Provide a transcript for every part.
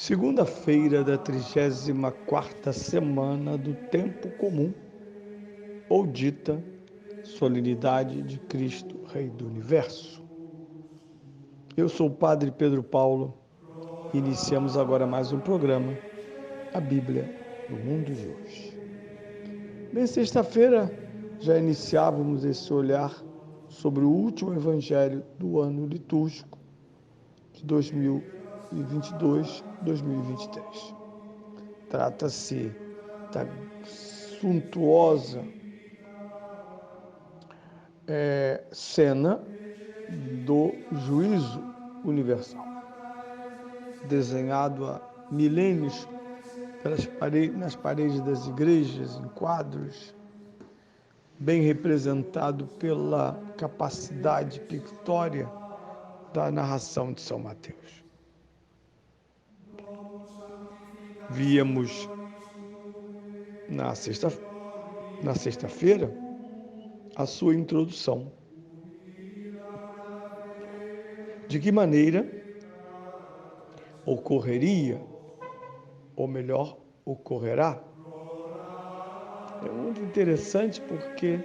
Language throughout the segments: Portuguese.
Segunda-feira da 34ª semana do Tempo Comum, ou dita Solenidade de Cristo, Rei do Universo. Eu sou o Padre Pedro Paulo e iniciamos agora mais um programa, a Bíblia do Mundo de hoje. Bem, sexta-feira já iniciávamos esse olhar sobre o último evangelho do ano litúrgico de 2022-2023. Trata-se da suntuosa cena do juízo universal, desenhado há milênios nas paredes das igrejas, em quadros, bem representado pela capacidade pictória da narração de São Mateus. Víamos na sexta-feira a sua introdução. De que maneira ocorreria, ou melhor, ocorrerá? É muito interessante porque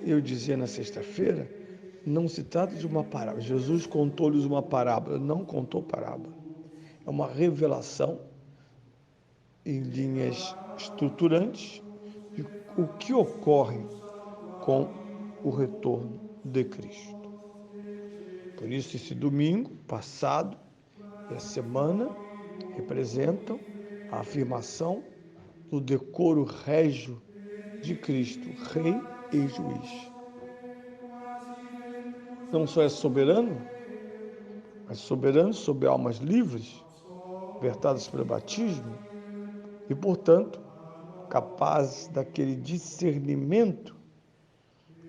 eu dizia na sexta-feira, não se trata de uma parábola. Jesus contou-lhes uma parábola, não contou parábola. É uma revelação em linhas estruturantes de o que ocorre com o retorno de Cristo. Por isso, esse domingo passado e a semana representam a afirmação do decoro régio de Cristo, Rei e Juiz. Não só é soberano, mas soberano sobre almas livres, libertadas pelo batismo, e, portanto, capaz daquele discernimento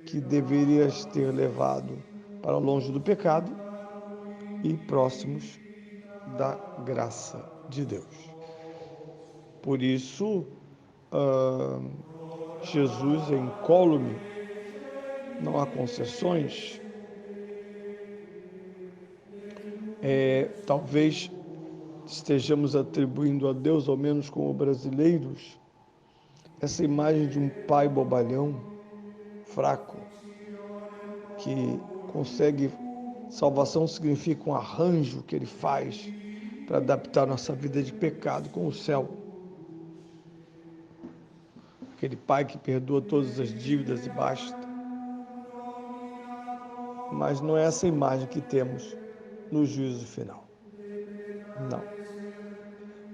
que deverias ter levado para longe do pecado e próximos da graça de Deus. Por isso, Jesus é incólume, não há concessões. Talvez estejamos atribuindo a Deus, ao menos como brasileiros, essa imagem de um pai bobalhão, fraco, que consegue. Salvação significa um arranjo que ele faz para adaptar nossa vida de pecado com o céu. Aquele pai que perdoa todas as dívidas e basta. Mas não é essa imagem que temos no juízo final. Não.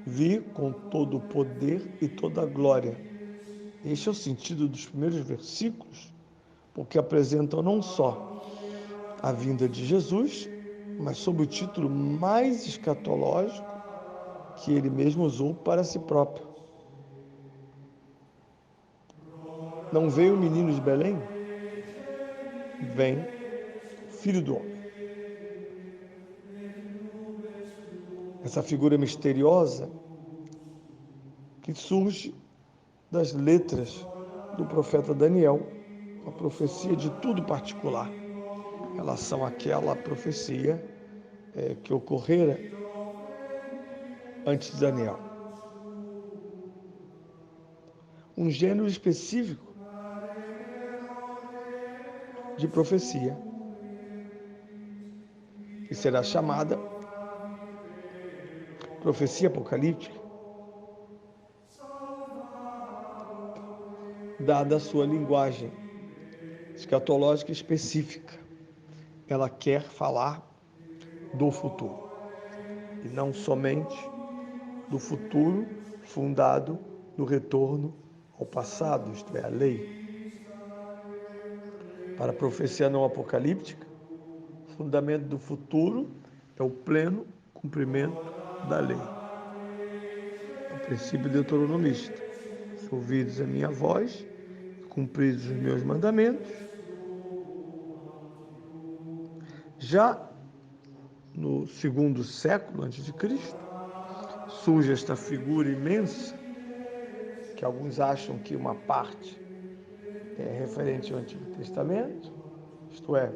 Vi com todo o poder e toda a glória. Este é o sentido dos primeiros versículos, porque apresentam não só a vinda de Jesus, mas sob o título mais escatológico que ele mesmo usou para si próprio. Não veio o menino de Belém? Vem Filho do Homem. Essa figura misteriosa que surge das letras do profeta Daniel, uma profecia de tudo particular, em relação àquela profecia que ocorrera antes de Daniel. Um gênero específico de profecia, que será chamada profecia apocalíptica, dada a sua linguagem escatológica específica. Ela quer falar do futuro, e não somente do futuro fundado no retorno ao passado, isto é, a lei. Para a profecia não apocalíptica, o fundamento do futuro é o pleno cumprimento da lei. É o princípio deuteronomista. Se ouvides a minha voz, cumpridos os meus mandamentos. Já no segundo século antes de Cristo, surge esta figura imensa, que alguns acham que uma parte é referente ao Antigo Testamento, isto é,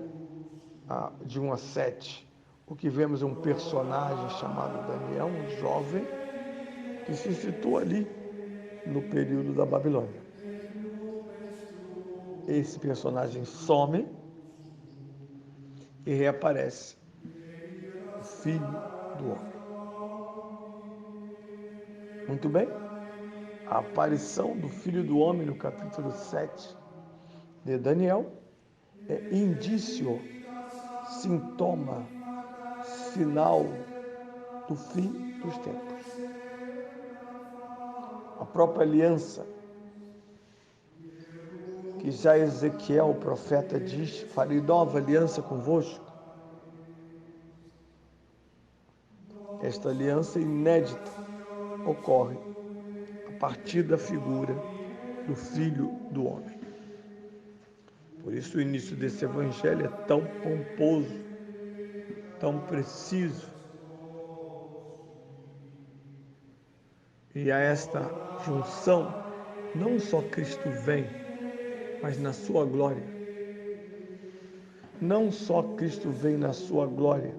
de 1 a 7, o que vemos é um personagem chamado Daniel, um jovem, que se situa ali no período da Babilônia. Esse personagem some e reaparece, o Filho do Homem. Muito bem? A aparição do Filho do Homem no capítulo 7 de Daniel é indício, sintoma, sinal do fim dos tempos. A própria aliança que já Ezequiel, o profeta, diz: farei nova aliança convosco. Esta aliança inédita ocorre a partir da figura do Filho do Homem. Por isso o início desse evangelho é tão pomposo, tão preciso. E a esta junção, não só Cristo vem, mas na sua glória. Não só Cristo vem na sua glória,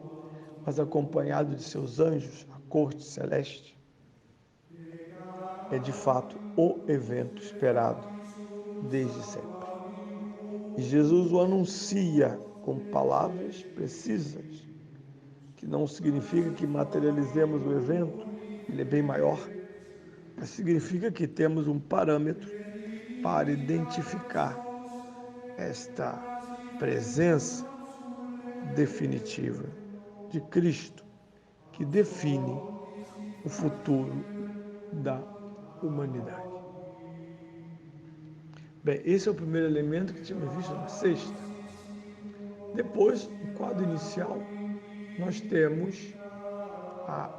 mas acompanhado de seus anjos, a corte celeste. É de fato o evento esperado desde sempre. E Jesus o anuncia com palavras precisas, que não significa que materializemos o evento, ele é bem maior, mas significa que temos um parâmetro para identificar esta presença definitiva de Cristo, que define o futuro da humanidade. Bem, esse é o primeiro elemento que tínhamos visto na sexta. Depois, no quadro inicial, nós temos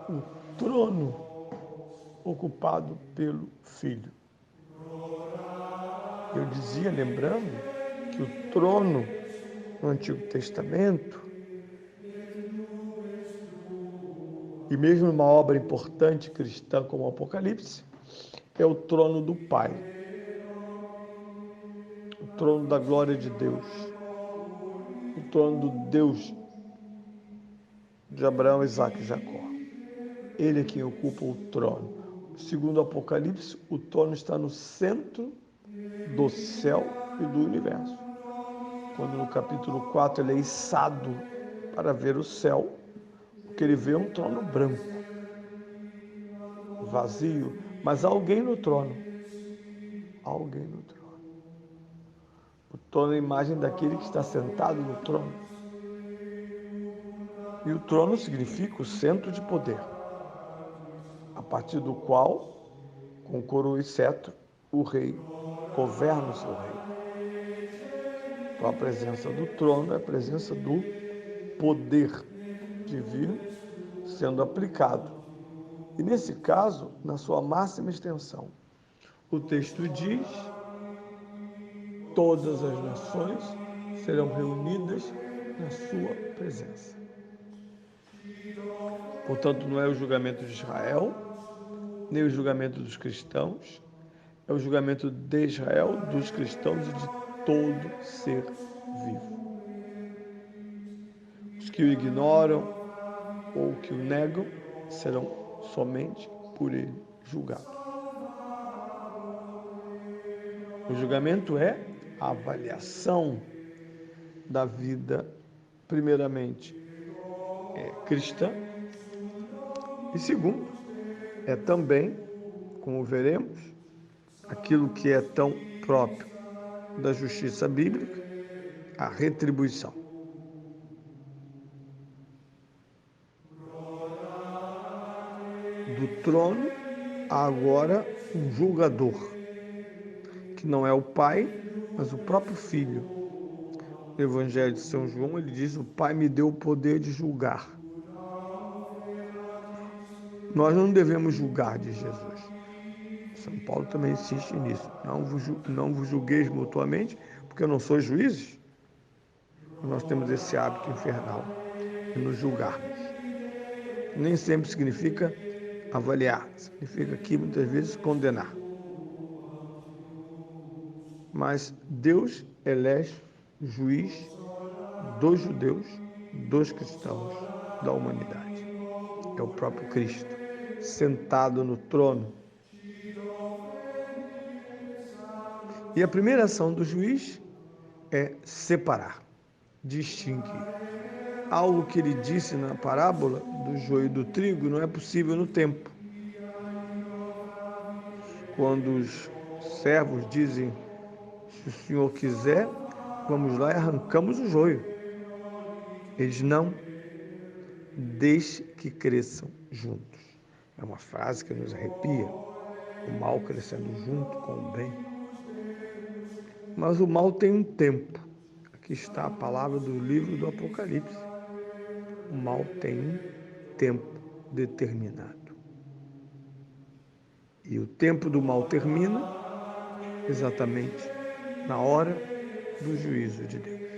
o trono ocupado pelo Filho. Eu dizia, lembrando, que o trono no Antigo Testamento, e mesmo numa obra importante cristã como o Apocalipse, é o trono do Pai, o trono da glória de Deus, o trono do Deus de Abraão, Isaque e Jacó. Ele é quem ocupa o trono. Segundo o Apocalipse, o trono está no centro do céu e do universo. Quando no capítulo 4 ele é içado para ver o céu, o que ele vê é um trono branco, vazio, mas há alguém no trono. Há alguém no trono. O trono é a imagem daquele que está sentado no trono. E o trono significa o centro de poder, a partir do qual, com coroa e cetro, o rei governa o seu reino. Então a presença do trono é a presença do poder divino sendo aplicado. E nesse caso, na sua máxima extensão, o texto diz: todas as nações serão reunidas na sua presença. Portanto, não é o julgamento de Israel, nem o julgamento dos cristãos, é o julgamento de Israel, dos cristãos e de todo ser vivo. Os que o ignoram ou que o negam serão somente por ele julgados. O julgamento é a avaliação da vida, primeiramente, cristã, e segundo, é também, como veremos, aquilo que é tão próprio da justiça bíblica, a retribuição. Do trono há agora um julgador, que não é o Pai, mas o próprio Filho. No Evangelho de São João, ele diz: o Pai me deu o poder de julgar. Nós não devemos julgar de Jesus. São Paulo também insiste nisso. Não vos julgueis mutuamente, porque não sois juízes. Nós temos esse hábito infernal de nos julgarmos. Nem sempre significa avaliar, significa aqui muitas vezes condenar. Mas Deus elege juiz dos judeus, dos cristãos, da humanidade. É o próprio Cristo, sentado no trono. E a primeira ação do juiz é separar, distinguir. Algo que ele disse na parábola do joio e do trigo não é possível no tempo. Quando os servos dizem, se o senhor quiser, vamos lá e arrancamos o joio. Eles não, deixe que cresçam juntos. É uma frase que nos arrepia, o mal crescendo junto com o bem. Mas o mal tem um tempo. Aqui está a palavra do livro do Apocalipse. O mal tem um tempo determinado. E o tempo do mal termina exatamente na hora do juízo de Deus.